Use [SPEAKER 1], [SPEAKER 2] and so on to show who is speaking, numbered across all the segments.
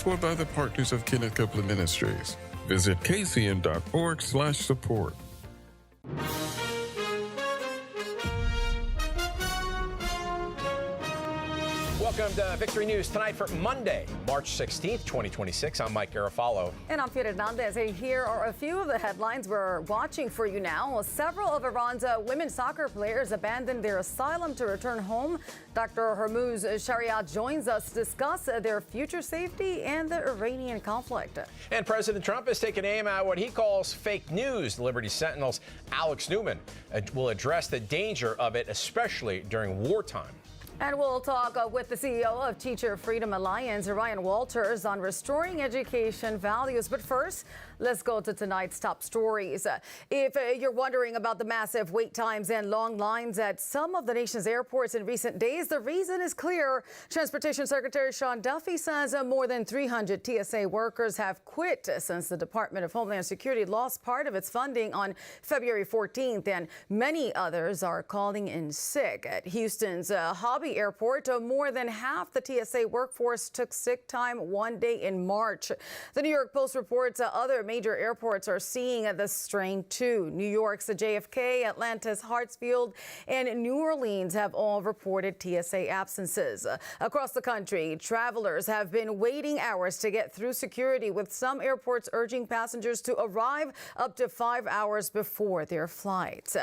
[SPEAKER 1] for by the partners of Kenneth Copeland Ministries. Visit kcn.org/support.
[SPEAKER 2] Welcome to Victory News tonight for Monday, March 16th, 2026. I'm Mike Garofalo.
[SPEAKER 3] And I'm Fiona Hernandez. Here are a few of the headlines we're watching for you now. Several of Iran's women's soccer players abandoned their asylum to return home. Dr. Hormuz Shariat joins us to discuss their future safety and the Iranian conflict.
[SPEAKER 2] And President Trump has taken aim at what he calls fake news. The Liberty Sentinel's Alex Newman will address the danger of it, especially during wartime.
[SPEAKER 3] And we'll talk with the CEO of Teacher Freedom Alliance, Ryan Walters, on restoring education values. But first, let's go to tonight's top stories. If you're wondering about the massive wait times and long lines at some of the nation's airports in recent days, the reason is clear. Transportation Secretary Sean Duffy says more than 300 TSA workers have quit since the Department of Homeland Security lost part of its funding on February 14th, and many others are calling in sick. At Houston's Hobby Airport, more than half the TSA workforce took sick time one day in March. The New York Post reports other major airports are seeing the strain too. New York's JFK, Atlanta's Hartsfield, and New Orleans have all reported TSA absences. Across the country, travelers have been waiting hours to get through security, with some airports urging passengers to arrive up to 5 hours before their flights.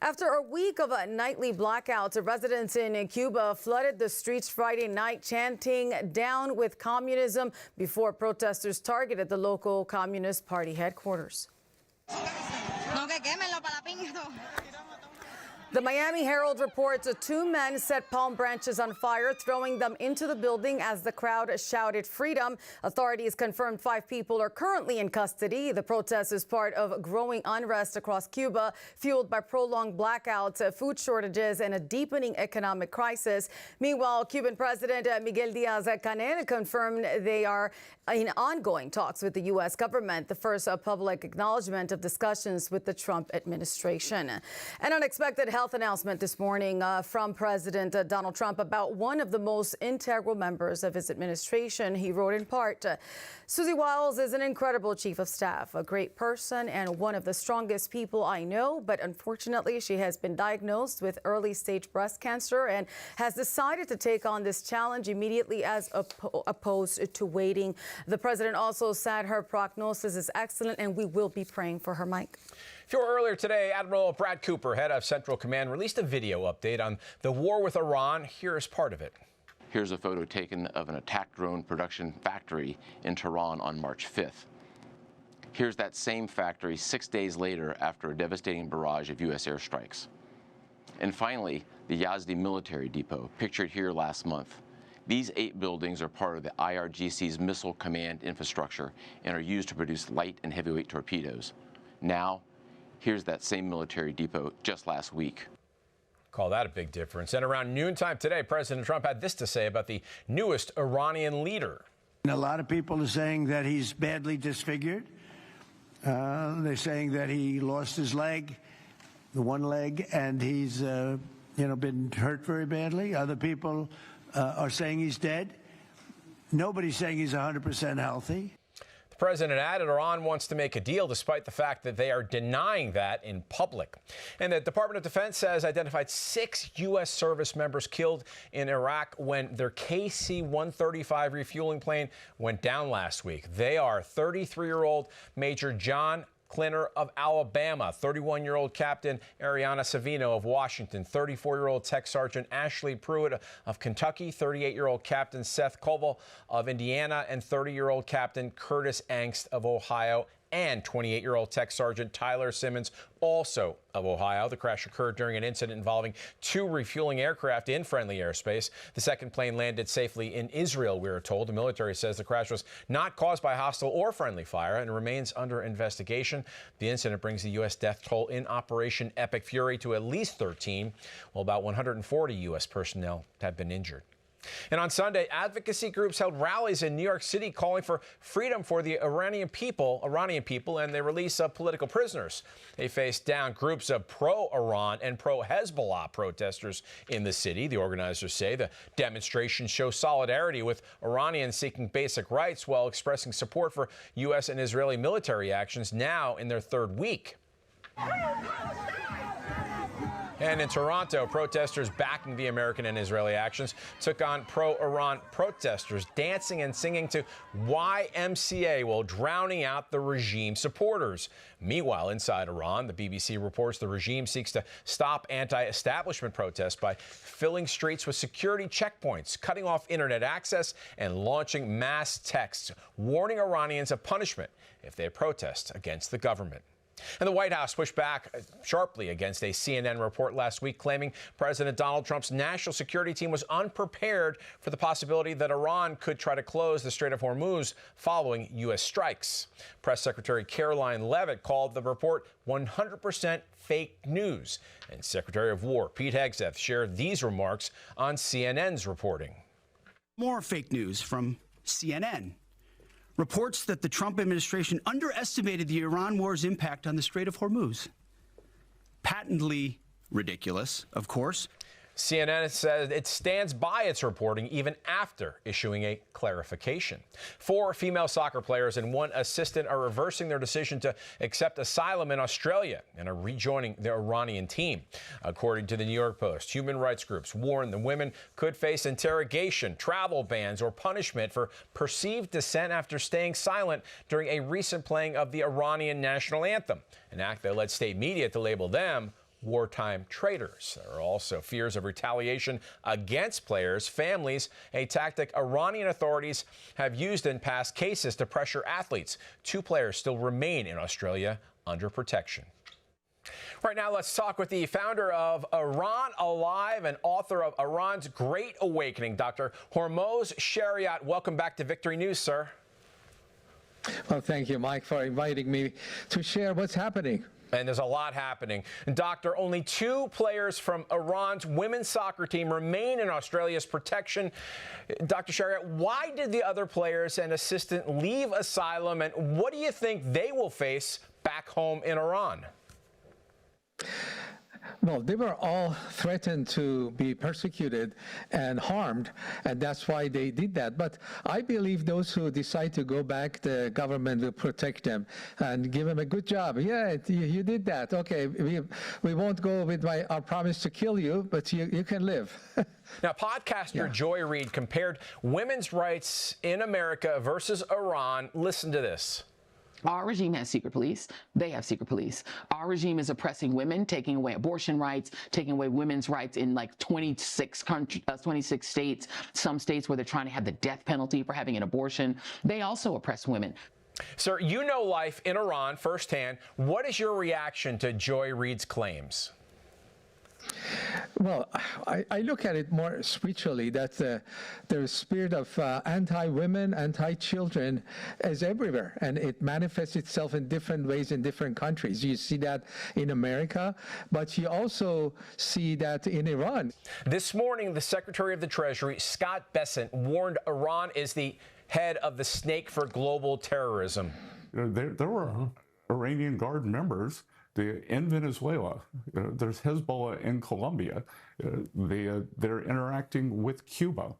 [SPEAKER 3] After a week of nightly blackouts, residents in Cuba flooded the streets Friday night, chanting "Down with Communism" before protesters targeted the local Communist Party headquarters. The Miami Herald reports 2 men set palm branches on fire, throwing them into the building as the crowd shouted freedom. Authorities confirmed 5 people are currently in custody. The protest is part of growing unrest across Cuba, fueled by prolonged blackouts, food shortages, and a deepening economic crisis. Meanwhile, Cuban President Miguel Diaz-Canel confirmed they are in ongoing talks with the U.S. government, the first public acknowledgement of discussions with the Trump administration. An unexpected health announcement this morning from President Donald Trump about one of the most integral members of his administration. He wrote in part, "Susie Wiles is an incredible chief of staff, a great person, and one of the strongest people I know. But unfortunately, she has been diagnosed with early stage breast cancer and has decided to take on this challenge immediately as opposed to waiting." The president also said her prognosis is excellent and we will be praying for her. Mike.
[SPEAKER 2] Earlier today, Admiral Brad Cooper, head of Central Command, released a video update on the war with Iran. Here is part of it.
[SPEAKER 4] Here's a photo taken of an attack drone production factory in Tehran on March 5th. Here's that same factory 6 days later after a devastating barrage of U.S. airstrikes. And finally, the Yazdi military depot, pictured here last month. These 8 buildings are part of the IRGC's missile command infrastructure and are used to produce light and heavyweight torpedoes. Now, here's that same military depot just last week.
[SPEAKER 2] Call that a big difference. And around noontime today, President Trump had this to say about the newest Iranian leader.
[SPEAKER 5] A lot of people are saying that he's badly disfigured. They're saying that he lost his leg, the one leg, and he's been hurt very badly. Other people are saying he's dead. Nobody's saying he's 100% healthy.
[SPEAKER 2] The president added Iran wants to make a deal despite the fact that they are denying that in public. And the Department of Defense has identified 6 U.S. service members killed in Iraq when their KC-135 refueling plane went down last week. They are 33-year-old Major John Clinner of Alabama, 31-year-old Captain Ariana Savino of Washington, 34-year-old Tech Sergeant Ashley Pruitt of Kentucky, 38-year-old Captain Seth Koval of Indiana, and 30-year-old Captain Curtis Angst of Ohio, and 28-year-old Tech Sergeant Tyler Simmons, also of Ohio. The crash occurred during an incident involving 2 refueling aircraft in friendly airspace. The second plane landed safely in Israel, we are told. The military says the crash was not caused by hostile or friendly fire and remains under investigation. The incident brings the U.S. death toll in Operation Epic Fury to at least 13, while about 140 U.S. personnel have been injured. And on Sunday, advocacy groups held rallies in New York City calling for freedom for the Iranian people, and the release of political prisoners. They faced down groups of pro-Iran and pro-Hezbollah protesters in the city. The organizers say the demonstrations show solidarity with Iranians seeking basic rights while expressing support for U.S. and Israeli military actions now in their third week. And in Toronto, protesters backing the American and Israeli actions took on pro-Iran protesters dancing and singing to YMCA while drowning out the regime supporters. Meanwhile, inside Iran, the BBC reports the regime seeks to stop anti-establishment protests by filling streets with security checkpoints, cutting off internet access, and launching mass texts warning Iranians of punishment if they protest against the government. And the White House pushed back sharply against a CNN report last week claiming President Donald Trump's national security team was unprepared for the possibility that Iran could try to close the Strait of Hormuz following U.S. strikes. Press Secretary Caroline Leavitt called the report 100% fake news. And Secretary of War Pete Hegseth shared these remarks on CNN's reporting.
[SPEAKER 6] More fake news from CNN. Reports that the Trump administration underestimated the Iran war's impact on the Strait of Hormuz. Patently ridiculous, of course.
[SPEAKER 2] CNN says it stands by its reporting even after issuing a clarification. 4 female soccer players and 1 assistant are reversing their decision to accept asylum in Australia and are rejoining their Iranian team. According to the New York Post, human rights groups warn the women could face interrogation, travel bans, or punishment for perceived dissent after staying silent during a recent playing of the Iranian national anthem, an act that led state media to label them wartime traitors. There are also fears of retaliation against players' families, a tactic Iranian authorities have used in past cases to pressure athletes. 2 players still remain in Australia under protection. Right now, let's talk with the founder of Iran Alive and author of Iran's Great Awakening, Dr. Hormoz Shariat. Welcome back to Victory News, sir.
[SPEAKER 7] Well, thank you, Mike, for inviting me to share what's happening.
[SPEAKER 2] And there's a lot happening. Doctor, only 2 players from Iran's women's soccer team remain in Australia's protection. Dr. Shariat, why did the other players and assistant leave asylum, and what do you think they will face back home in Iran?
[SPEAKER 7] Well, they were all threatened to be persecuted and harmed, and that's why they did that. But I believe those who decide to go back, the government will protect them and give them a good job. Yeah, you did that. Okay, we won't go with our promise to kill you, but you can live.
[SPEAKER 2] Now, podcaster Joy Reid compared women's rights in America versus Iran. Listen to this.
[SPEAKER 8] Our regime has secret police. They have secret police. Our regime is oppressing women, taking away abortion rights, taking away women's rights in like 26 states, some states where they're trying to have the death penalty for having an abortion. They also oppress women.
[SPEAKER 2] Sir, you know life in Iran firsthand. What is your reaction to Joy Reid's claims?
[SPEAKER 7] Well, I look at it more spiritually, that the spirit of anti-women, anti-children is everywhere, and it manifests itself in different ways in different countries. You see that in America, but you also see that in Iran.
[SPEAKER 2] This morning, the Secretary of the Treasury, Scott Bessent, warned Iran is the head of the snake for global terrorism.
[SPEAKER 9] There were Iranian Guard members in Venezuela. There's Hezbollah in Colombia. They're interacting with Cuba.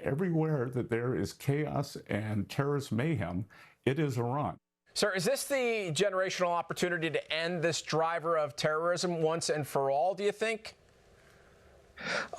[SPEAKER 9] Everywhere that there is chaos and terrorist mayhem, it is Iran.
[SPEAKER 2] Sir, is this the generational opportunity to end this driver of terrorism once and for all, do you think?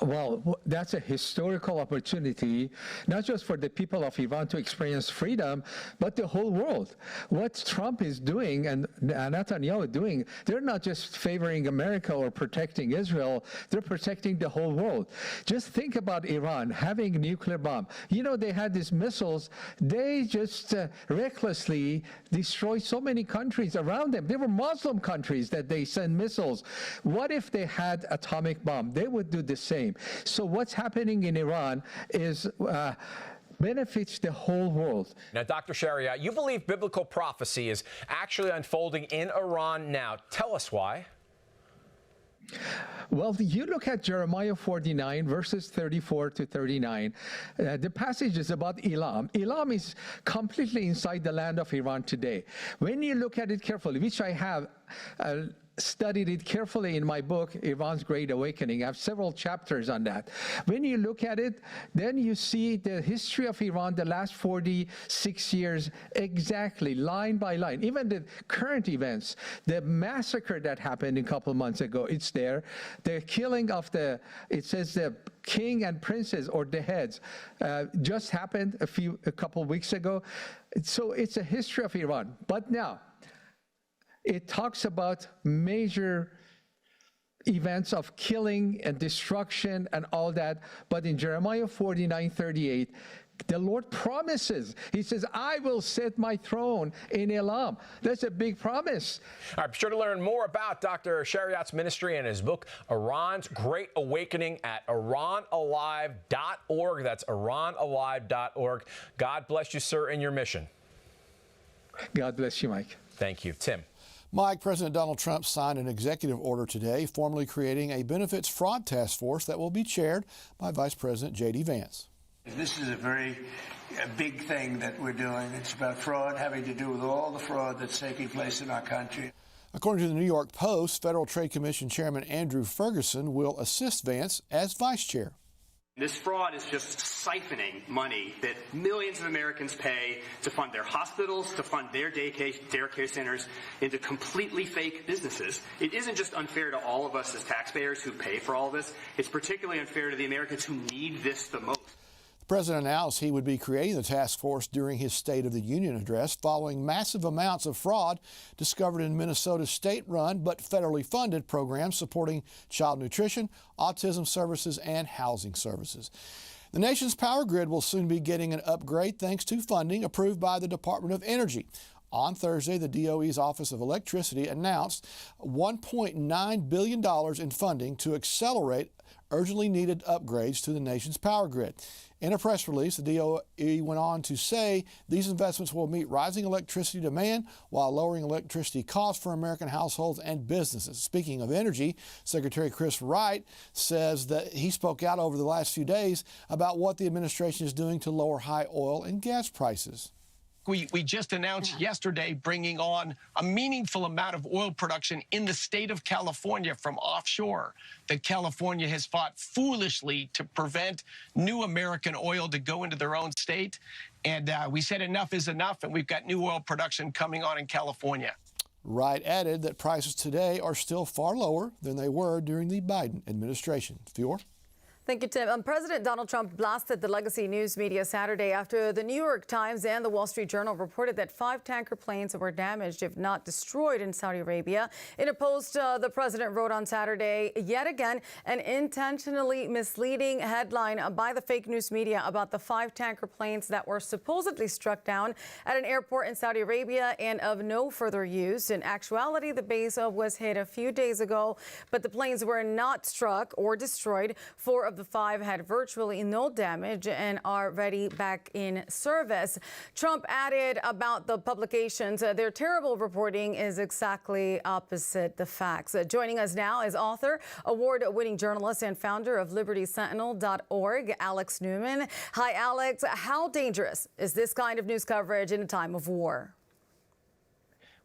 [SPEAKER 7] Well, that's a historical opportunity, not just for the people of Iran to experience freedom, but the whole world. What Trump is doing and Netanyahu is doing, they're not just favoring America or protecting Israel, they're protecting the whole world. Just think about Iran having a nuclear bomb. They had these missiles. They just recklessly destroyed so many countries around them. They were Muslim countries that they send missiles. What if they had atomic bomb? They would do the same. So what's happening in Iran is benefits the whole world.
[SPEAKER 2] Now, Dr. Shariat, you believe biblical prophecy is actually unfolding in Iran now. Tell us why.
[SPEAKER 7] Well, you look at Jeremiah 49, verses 34 to 39. The passage is about Elam. Elam is completely inside the land of Iran today. When you look at it carefully, which I have studied it carefully in my book, Iran's Great Awakening. I have several chapters on that. When you look at it, then you see the history of Iran the last 46 years exactly, line by line. Even the current events, the massacre that happened a couple months ago, it's there. The killing of it says the king and princes, or the heads, just happened a couple weeks ago. So it's a history of Iran. But now, it talks about major events of killing and destruction and all that. But in Jeremiah 49:38, the Lord promises. He says, I will set my throne in Elam. That's a big promise.
[SPEAKER 2] All right, be sure to learn more about Dr. Shariat's ministry and his book, Iran's Great Awakening, at iranalive.org. That's iranalive.org. God bless you, sir, in your mission.
[SPEAKER 7] God bless you, Mike.
[SPEAKER 2] Thank you. Tim.
[SPEAKER 10] Mike, President Donald Trump signed an executive order today formally creating a benefits fraud task force that will be chaired by Vice President J.D. Vance.
[SPEAKER 5] This is a very big thing that we're doing. It's about fraud, having to do with all the fraud that's taking place in our country.
[SPEAKER 10] According to the New York Post, Federal Trade Commission Chairman Andrew Ferguson will assist Vance as vice chair.
[SPEAKER 11] This fraud is just siphoning money that millions of Americans pay to fund their hospitals, to fund their daycare centers, into completely fake businesses. It isn't just unfair to all of us as taxpayers who pay for all this. It's particularly unfair to the Americans who need this the most.
[SPEAKER 10] The president announced he would be creating the task force during his State of the Union address following massive amounts of fraud discovered in Minnesota's state-run but federally funded programs supporting child nutrition, autism services, and housing services. The nation's power grid will soon be getting an upgrade thanks to funding approved by the Department of Energy. On Thursday, the DOE's Office of Electricity announced $1.9 billion in funding to accelerate urgently needed upgrades to the nation's power grid. In a press release, the DOE went on to say these investments will meet rising electricity demand while lowering electricity costs for American households and businesses. Speaking of energy, Secretary Chris Wright says that he spoke out over the last few days about what the administration is doing to lower high oil and gas prices.
[SPEAKER 12] We just announced yesterday bringing on a meaningful amount of oil production in the state of California from offshore, that California has fought foolishly to prevent new American oil to go into their own state. And we said enough is enough, and we've got new oil production coming on in California.
[SPEAKER 10] Wright added that prices today are still far lower than they were during the Biden administration. Fior?
[SPEAKER 3] Thank you, Tim. President Donald Trump blasted the legacy news media Saturday after the New York Times and the Wall Street Journal reported that 5 tanker planes were damaged, if not destroyed, in Saudi Arabia. In a post, the president wrote on Saturday, yet again, an intentionally misleading headline by the fake news media about the 5 tanker planes that were supposedly struck down at an airport in Saudi Arabia and of no further use. In actuality, the base was hit a few days ago, but the planes were not struck or destroyed. 4 of the 5 had virtually no damage and are ready back in service. Trump added about the publications, their terrible reporting is exactly opposite the facts. Joining us now is author, award-winning journalist, and founder of LibertySentinel.org, Alex Newman. Hi, Alex. How dangerous is this kind of news coverage in a time of war?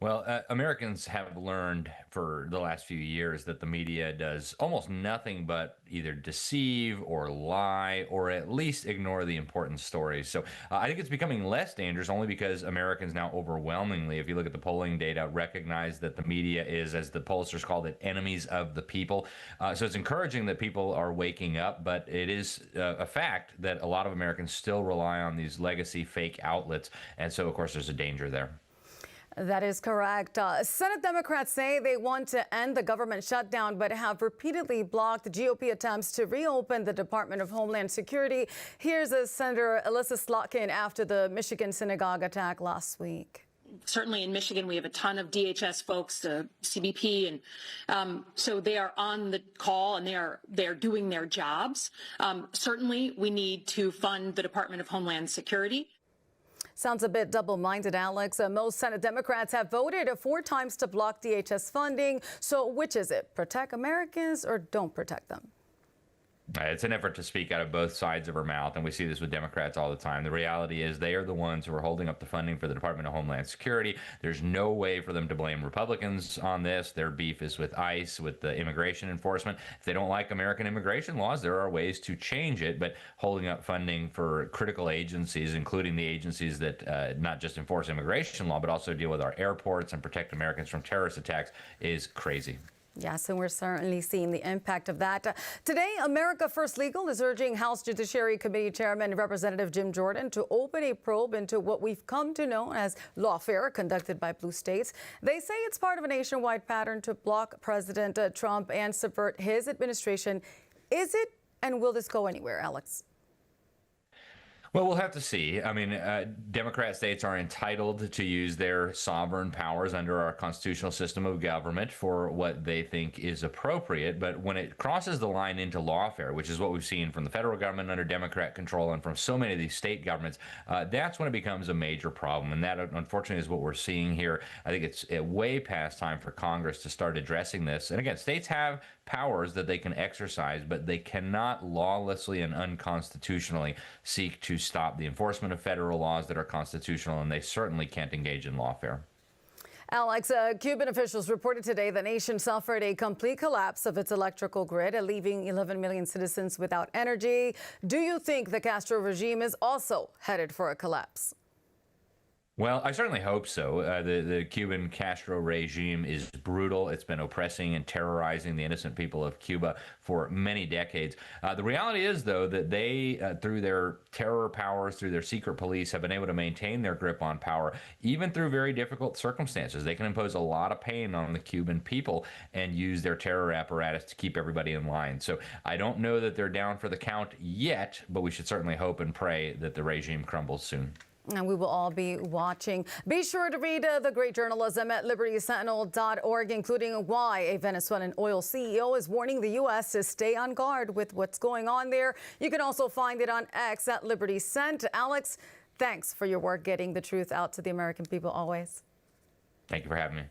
[SPEAKER 13] Well, Americans have learned for the last few years that the media does almost nothing but either deceive or lie or at least ignore the important stories. So I think it's becoming less dangerous only because Americans now overwhelmingly, if you look at the polling data, recognize that the media is, as the pollsters called it, enemies of the people. So it's encouraging that people are waking up, but it is a fact that a lot of Americans still rely on these legacy fake outlets. And so, of course, there's a danger there.
[SPEAKER 3] That is correct. Senate Democrats say they want to end the government shutdown, but have repeatedly blocked GOP attempts to reopen the Department of Homeland Security. Here's Senator Alyssa Slotkin after the Michigan synagogue attack last week.
[SPEAKER 14] Certainly in Michigan, we have a ton of DHS folks, CBP, and so they are on the call and they are doing their jobs. Certainly, we need to fund the Department of Homeland Security.
[SPEAKER 3] Sounds a bit double-minded, Alex. Most Senate Democrats have voted 4 times to block DHS funding. So which is it? Protect Americans or don't protect them?
[SPEAKER 13] It's an effort to speak out of both sides of her mouth, and we see this with Democrats all the time. The reality is they are the ones who are holding up the funding for the Department of Homeland Security. There's no way for them to blame Republicans on this. Their beef is with ICE, with the immigration enforcement. If they don't like American immigration laws, there are ways to change it, but holding up funding for critical agencies, including the agencies that not just enforce immigration law, but also deal with our airports and protect Americans from terrorist attacks, is crazy.
[SPEAKER 3] Yes, and we're certainly seeing the impact of that. Today, America First Legal is urging House Judiciary Committee Chairman Representative Jim Jordan to open a probe into what we've come to know as Lawfare, conducted by blue states. They say it's part of a nationwide pattern to block President Trump and subvert his administration. Is it, and will this go anywhere, Alex?
[SPEAKER 13] Well, we'll have to see. I mean, Democrat states are entitled to use their sovereign powers under our constitutional system of government for what they think is appropriate. But when it crosses the line into lawfare, which is what we've seen from the federal government under Democrat control and from so many of these state governments, that's when it becomes a major problem. And that, unfortunately, is what we're seeing here. I think it's way past time for Congress to start addressing this. And again, states have powers that they can exercise, but they cannot lawlessly and unconstitutionally seek to stop the enforcement of federal laws that are constitutional, and they certainly can't engage in lawfare.
[SPEAKER 3] Alex, Cuban officials reported today the nation suffered a complete collapse of its electrical grid, leaving 11 million citizens without energy. Do you think the Castro regime is also headed for a collapse?
[SPEAKER 13] Well, I certainly hope so. The Cuban Castro regime is brutal. It's been oppressing and terrorizing the innocent people of Cuba for many decades. The reality is, though, that they, through their terror powers, through their secret police, have been able to maintain their grip on power, even through very difficult circumstances. They can impose a lot of pain on the Cuban people and use their terror apparatus to keep everybody in line. So I don't know that they're down for the count yet, but we should certainly hope and pray that the regime crumbles soon.
[SPEAKER 3] And we will all be watching. Be sure to read the great journalism at libertysentinel.org, including why a Venezuelan oil CEO is warning the U.S. to stay on guard with what's going on there. You can also find it on X at LibertySent. Alex, thanks for your work getting the truth out to the American people always.
[SPEAKER 13] Thank you for having me.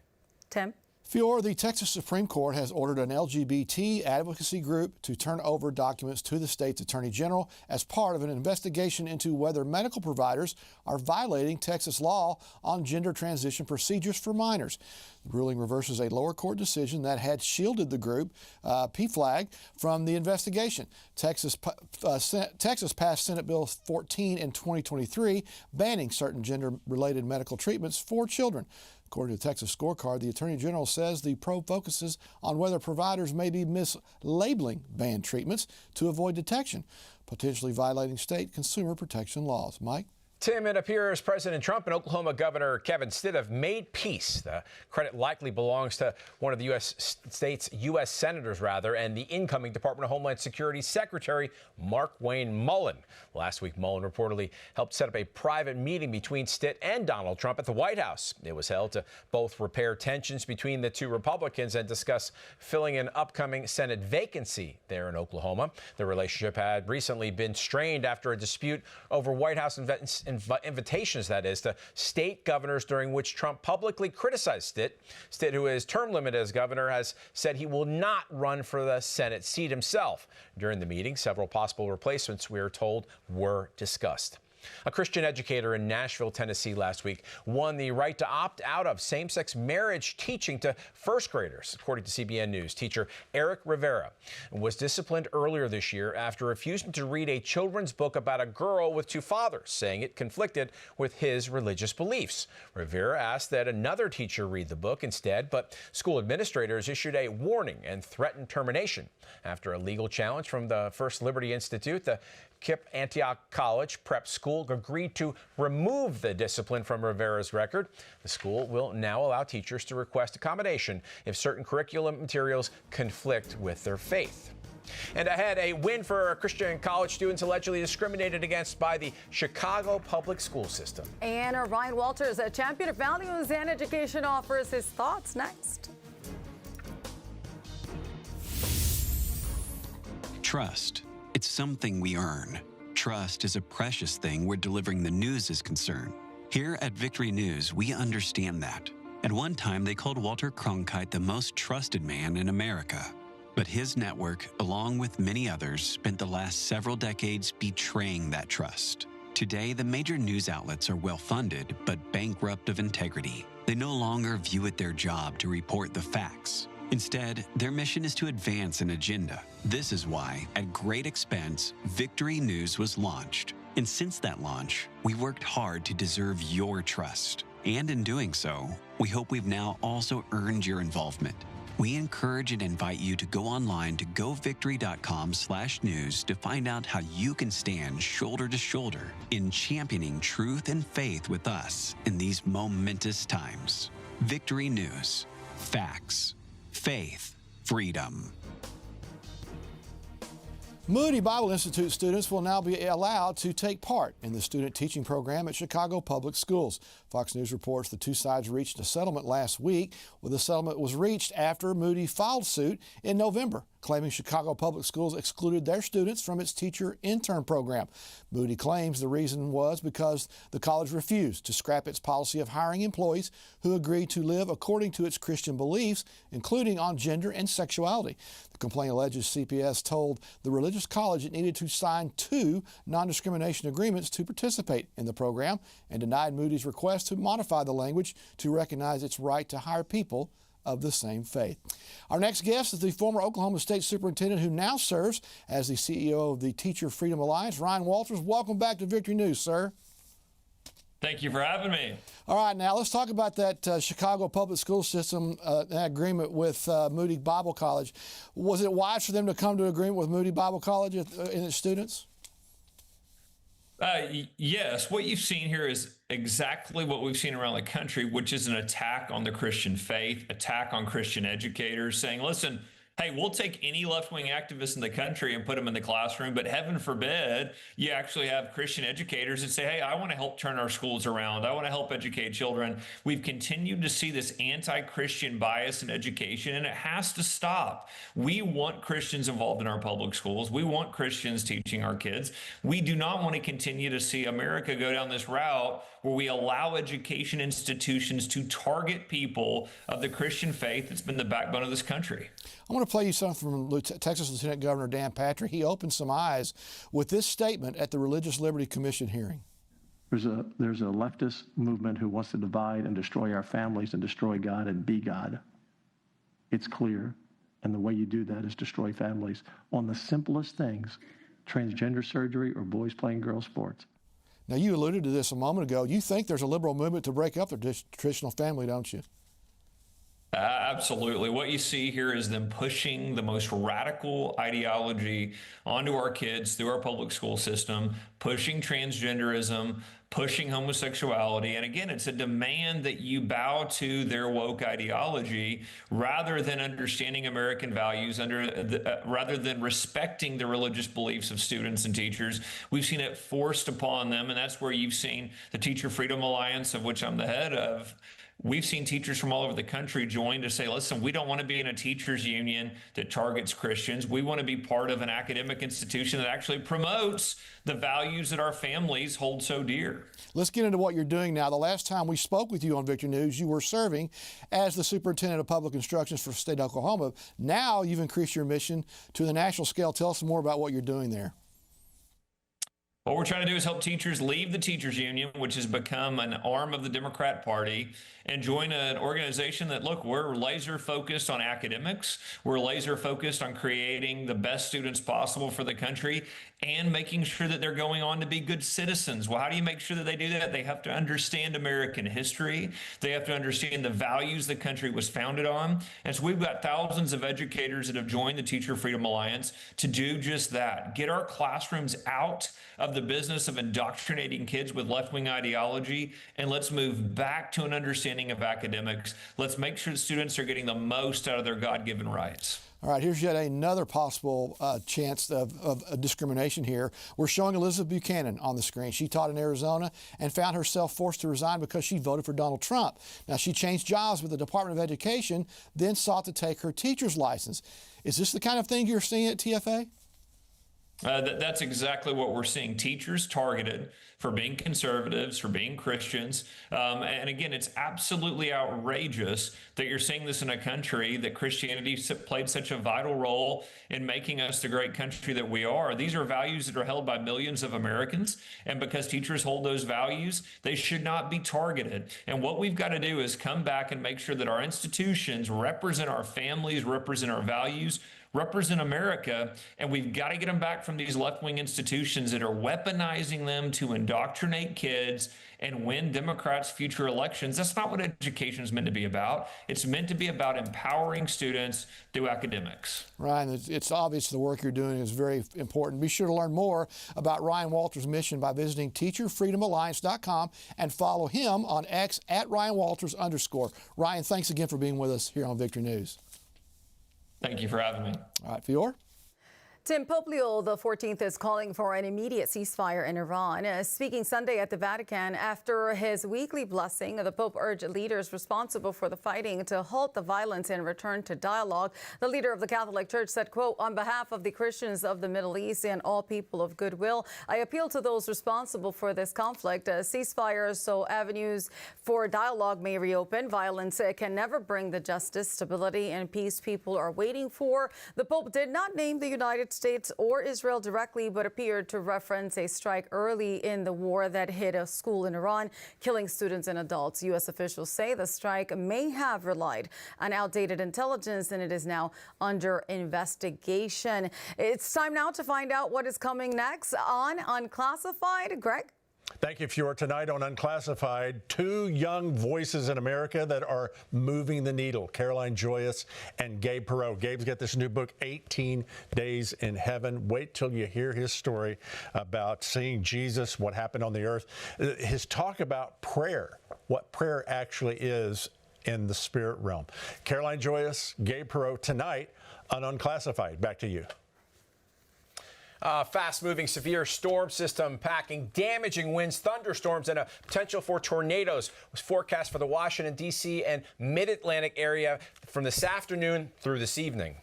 [SPEAKER 3] Tim?
[SPEAKER 10] Fior, the Texas Supreme Court has ordered an LGBT advocacy group to turn over documents to the state's attorney general as part of an investigation into whether medical providers are violating Texas law on gender transition procedures for minors. The ruling reverses a lower court decision that had shielded the group, PFLAG, from the investigation. Texas passed Senate Bill 14 in 2023, banning certain gender-related medical treatments for children. According to the Texas Scorecard, the Attorney General says the probe focuses on whether providers may be mislabeling banned treatments to avoid detection, potentially violating state consumer protection laws. Mike?
[SPEAKER 2] Tim, it appears President Trump and Oklahoma Governor Kevin Stitt have made peace. The credit likely belongs to one of the U.S. senators, and the incoming Department of Homeland Security Secretary, Mark Wayne Mullen. Last week, Mullen reportedly helped set up a private meeting between Stitt and Donald Trump at the White House. It was held to both repair tensions between the two Republicans and discuss filling an upcoming Senate vacancy there in Oklahoma. The relationship had recently been strained after a dispute over White House invitations, that is, to state governors, during which Trump publicly criticized Stitt. Stitt, who is term limited as governor, has said he will not run for the Senate seat himself. During the meeting, several possible replacements, we are told, were discussed. A Christian educator in Nashville, Tennessee last week won the right to opt out of same-sex marriage teaching to first graders. According to CBN News, teacher Eric Rivera was disciplined earlier this year after refusing to read a children's book about a girl with 2 fathers, saying it conflicted with his religious beliefs. Rivera asked that another teacher read the book instead, but school administrators issued a warning and threatened termination. After a legal challenge from the First Liberty Institute, the KIPP Antioch College prep school agreed to remove the discipline from Rivera's record. The school will now allow teachers to request accommodation if certain curriculum materials conflict with their faith. And ahead, a win for Christian college students allegedly discriminated against by the Chicago public school system. And
[SPEAKER 3] Ryan Walters, a champion of values and education, offers his thoughts next.
[SPEAKER 15] Trust. It's something we earn. Trust is a precious thing where delivering the news is concerned. Here at Victory News, we understand that. At one time, they called Walter Cronkite the most trusted man in America. But his network, along with many others, spent the last several decades betraying that trust. Today, the major news outlets are well-funded, but bankrupt of integrity. They no longer view it their job to report the facts. Instead, their mission is to advance an agenda. This is why, at great expense, Victory News was launched. And since that launch, we worked hard to deserve your trust. And in doing so, we hope we've now also earned your involvement. We encourage and invite you to go online to govictory.com/news to find out how you can stand shoulder to shoulder in championing truth and faith with us in these momentous times. Victory News. Facts. Faith. Freedom.
[SPEAKER 10] Moody Bible Institute students will now be allowed to take part in the student teaching program at Chicago Public Schools. Fox News reports the two sides reached a settlement last week. The settlement was reached after Moody filed suit in November, claiming Chicago Public Schools excluded their students from its teacher intern program. Moody claims the reason was because the college refused to scrap its policy of hiring employees who agreed to live according to its Christian beliefs, including on gender and sexuality. The complaint alleges CPS told the religious college it needed to sign 2 non-discrimination agreements to participate in the program and denied Moody's request to modify the language to recognize its right to hire people of the same faith. Our next guest is the former Oklahoma State Superintendent who now serves as the CEO of the Teacher Freedom Alliance, Ryan Walters. Welcome back to Victory News, sir.
[SPEAKER 16] Thank you for having me.
[SPEAKER 10] All right, now let's talk about that Chicago public school system agreement with Moody Bible College. Was it wise for them to come to agreement with Moody Bible College and its students?
[SPEAKER 16] Yes, what you've seen here is exactly what we've seen around the country, which is an attack on the Christian faith, attack on Christian educators, saying, listen, hey, we'll take any left-wing activists in the country and put them in the classroom, but heaven forbid you actually have Christian educators that say, hey, I want to help turn our schools around. I want to help educate children. We've continued to see this anti-Christian bias in education, and it has to stop. We want Christians involved in our public schools. We want Christians teaching our kids. We do not want to continue to see America go down this route where we allow education institutions to target people of the Christian faith that's been the backbone of this country.
[SPEAKER 10] I want to play you something from Texas Lieutenant Governor Dan Patrick. He opened some eyes with this statement at the Religious Liberty Commission hearing.
[SPEAKER 17] There's a leftist movement who wants to divide and destroy our families and destroy God and be God. It's clear. And the way you do that is destroy families on the simplest things, transgender surgery or boys playing girls sports.
[SPEAKER 10] Now, you alluded to this a moment ago. You think there's a liberal movement to break up the traditional family, don't you?
[SPEAKER 16] Absolutely. What you see here is them pushing the most radical ideology onto our kids through our public school system, pushing transgenderism, pushing homosexuality. And again, it's a demand that you bow to their woke ideology rather than understanding American values, rather than respecting the religious beliefs of students and teachers. We've seen it forced upon them, and that's where you've seen the Teacher Freedom Alliance, of which I'm the head of. We've seen teachers from all over the country join to say, listen, we don't want to be in a teachers union that targets Christians. We want to be part of an academic institution that actually promotes the values that our families hold so dear.
[SPEAKER 10] Let's get into what you're doing now. The last time we spoke with you on Victory News, you were serving as the Superintendent of Public Instructions for the state of Oklahoma. Now you've increased your mission to the national scale. Tell us more about what you're doing there.
[SPEAKER 16] What we're trying to do is help teachers leave the teachers union, which has become an arm of the Democrat Party, and join an organization that, look, we're laser focused on academics. We're laser focused on creating the best students possible for the country and making sure that they're going on to be good citizens. Well, how do you make sure that they do that? They have to understand American history. They have to understand the values the country was founded on. And so we've got thousands of educators that have joined the Teacher Freedom Alliance to do just that. Get our classrooms out of the business of indoctrinating kids with left-wing ideology, and let's move back to an understanding of academics. Let's make sure that students are getting the most out of their God-given rights.
[SPEAKER 10] All right, here's yet another possible chance of discrimination here. We're showing Elizabeth Buchanan on the screen. She taught in Arizona and found herself forced to resign because she voted for Donald Trump. Now, she changed jobs with the Department of Education, then sought to take her teacher's license. Is this the kind of thing you're seeing at TFA?
[SPEAKER 16] That's exactly what we're seeing. Teachers targeted for being conservatives, for being Christians. And again, it's absolutely outrageous that you're seeing this in a country that Christianity played such a vital role in making us the great country that we are. These are values that are held by millions of Americans. And because teachers hold those values, they should not be targeted. And what we've got to do is come back and make sure that our institutions represent our families, represent our values, represent America, and we've got to get them back from these left-wing institutions that are weaponizing them to indoctrinate kids and win Democrats' future elections. That's not what education is meant to be about. It's meant to be about empowering students through academics.
[SPEAKER 10] Ryan, it's obvious the work you're doing is very important. Be sure to learn more about Ryan Walters' mission by visiting teacherfreedomalliance.com and follow him on X at @RyanWalters_. Ryan, thanks again for being with us here on Victory News.
[SPEAKER 16] Thank you for having me.
[SPEAKER 10] All right, Fior.
[SPEAKER 3] Tim Pope Leo XIV is calling for an immediate ceasefire in Iran. Speaking Sunday at the Vatican after his weekly blessing, the Pope urged leaders responsible for the fighting to halt the violence and return to dialogue. The leader of the Catholic Church said, quote, "On behalf of the Christians of the Middle East and all people of goodwill, I appeal to those responsible for this conflict. Ceasefires so avenues for dialogue may reopen. Violence can never bring the justice, stability, and peace people are waiting for." The Pope did not name the United States or Israel directly, but appeared to reference a strike early in the war that hit a school in Iran, killing students and adults. U.S. officials say the strike may have relied on outdated intelligence, and it is now under investigation. It's time now to find out what is coming next on Unclassified. Greg?
[SPEAKER 18] Thank you, Fior. Tonight on Unclassified, two young voices in America that are moving the needle, Caroline Joyous and Gabe Perot. Gabe's got this new book, 18 Days in Heaven. Wait till you hear his story about seeing Jesus, what happened on the earth, his talk about prayer, what prayer actually is in the spirit realm. Caroline Joyous, Gabe Perot, tonight on Unclassified. Back to you.
[SPEAKER 2] Fast-moving severe storm system packing damaging winds, thunderstorms, and a potential for tornadoes was forecast for the Washington, D.C. and mid-Atlantic area from this afternoon through this evening.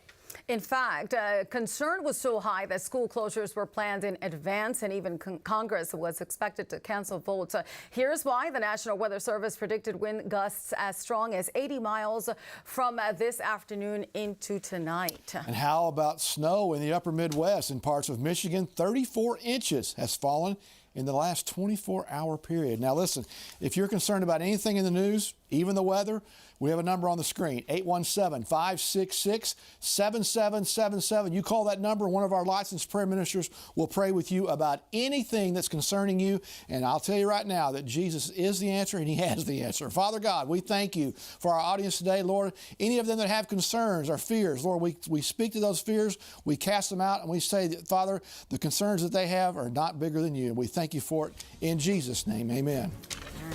[SPEAKER 3] In fact, concern was so high that school closures were planned in advance, and even Congress was expected to cancel votes. Here's why. The National Weather Service predicted wind gusts as strong as 80 miles from this afternoon into tonight.
[SPEAKER 10] And how about snow in the upper Midwest? In parts of Michigan, 34 inches has fallen in the last 24-hour period. Now listen, if you're concerned about anything in the news, even the weather, we have a number on the screen, 817-566-7777. You call that number, one of our licensed prayer ministers will pray with you about anything that's concerning you. And I'll tell you right now that Jesus is the answer, and he has the answer. Father God, we thank you for our audience today, Lord. Any of them that have concerns or fears, Lord, we speak to those fears, we cast them out, and we say that, Father, the concerns that they have are not bigger than you. And we thank you for it in Jesus' name. Amen.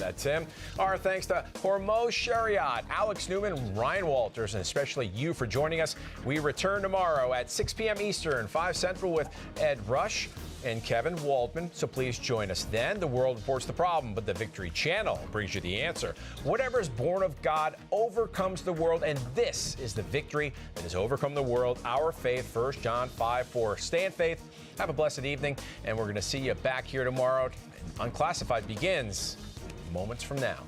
[SPEAKER 2] That's him. Our thanks to Hormoz Shariat, Alex Newman, Ryan Walters, and especially you for joining us. We return tomorrow at 6 p.m. Eastern, 5 Central with Ed Rush and Kevin Waldman. So please join us then. The world reports the problem, but the Victory Channel brings you the answer. Whatever is born of God overcomes the world, and this is the victory that has overcome the world. Our faith, 1 John 5:4. Stay in faith. Have a blessed evening, and we're going to see you back here tomorrow. Unclassified begins moments from now.